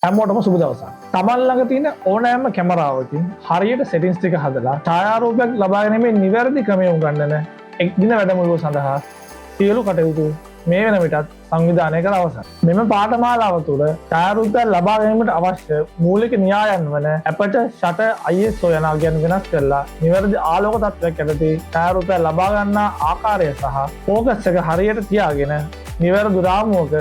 හැමෝටම සුබ දවසක්. තමන් ළඟ තියෙන ඕනෑම කැමරාවකින් හරියට සෙටින්ස් ටික හදලා ඡායාරූපයක් ලබා ගැනීමේ නිවැරදි ක්‍රමය උගන්වන එක් දින වැඩමුළුව සඳහා සියලු කටයුතු මේ වන විටත් සංවිධානය කර අවසන්. මෙම පාඨමාලාව තුළ ඡායාරූපයක් ලබා ගැනීමට අවශ්‍ය මූලික න්‍යායන් වන අපට ෂටර් ISO යන අගයන් වෙනස් කරලා නිවැරදි ආලෝක තත්ත්වයක් යටතේ ඡායාරූපයක් ලබා ගන්නා ආකාරය සහ ફોකස් එක හරියට තියාගෙන නිවැරදි රාමුවක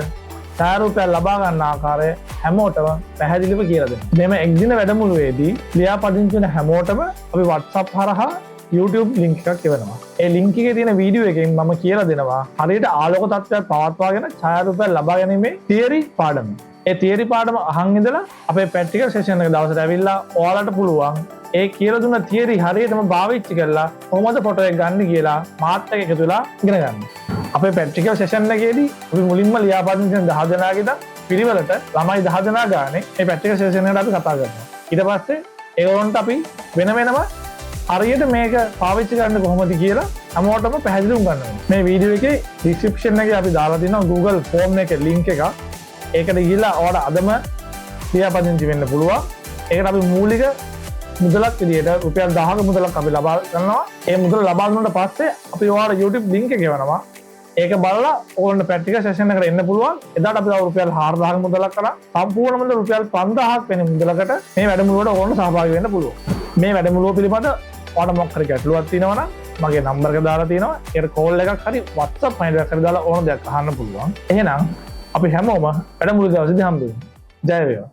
ඡායාරූපයක් ලබා ගන්න ආකාරය හැමෝටම පැහැදිලිව කියලා දෙනවා. මෙම එක්දින වැඩමුළුවේදී ලියාපදිංචි වෙන හැමෝටම අපි WhatsApp හරහා YouTube link එකක් එවනවා. ඒ link එකේ තියෙන වීඩියෝ එකෙන් මම කියලා දෙනවා හරියට ආලෝක තත්ත්වයක් පවත්වාගෙන ඡායාරූපයක් ලබා ගැනීමේ තියරි පාඩම. ඒ තියරි පාඩම අහන් ඉඳලා අපේ ප්‍රැක්ටිකල් සෙෂන් එක දවසට ඇවිල්ලා ඔයාලට පුළුවන් ඒ කියලා දුන්න තියරි හරියටම භාවිතා කරලා කොහොමද ෆොටෝ එක ගන්න කියලා මාත් එක්ක එකතු වෙලා ඉගෙන ගන්න. අපේ ප්‍රැක්ටිකල් සෙෂන් එකේදී අපි මුලින්ම ලියාපදිංචි වෙන 10 දෙනාගේ ඉඳන් පිළිවෙලට ළමයි 10 දෙනා ගානේ මේ ප්‍රැක්ටිකල් සෙෂන් එකට අපි කතා කරනවා. ඊට පස්සේ ඒගොල්ලන්ට අපි වෙන වෙනම හරියට මේක පාවිච්චි කරන්න කොහොමද කියලා හැමෝටම පැහැදිලි උගන්වනවා. මේ වීඩියෝ එකේ ඩිස්ක්‍රිප්ෂන් එකේ අපි දාලා තියෙනවා Google Form එකේ link එකක්. ඒකට ගිහිල්ලා ඔයාලා අදම ලියාපදිංචි වෙන්න පුළුවන්. ඒකට අපි මූලික මුදලක් විදියට රුපියල් 1000ක මුදලක් අපි ලබා ගන්නවා. ඒ මුදල ලබා දුන්නාට පස්සේ අපි ඔයාලා YouTube link එක ගෙවනවා. ඒක බලලා ඕගොල්ලන්ට ප්‍රැක්ටිකල් සෙෂන් එකට එන්න පුළුවන්. එදාට අපි රුපියල් 4000ක මුදලක් කරා සම්පූර්ණ මුදල රුපියල් 5000ක් වෙන මුදලකට මේ වැඩමුළුවට ඕගොල්ලෝ සහභාගී වෙන්න පුළුවන්. මේ වැඩමුළුව පිළිබඳ ඔයාලට මොකක් හරි ගැටලුවක් තියෙනවා නම් මගේ නම්බර් එක දාලා තියෙනවා. ඒකට කෝල් එකක් හරි WhatsApp මයිල් එකක් හරි දාලා ඕන දෙයක් අහන්න පුළුවන්. එහෙනම් අපි හැමෝම වැඩමුළුව දවසේදී හම්බෙමු. ජය වේවා.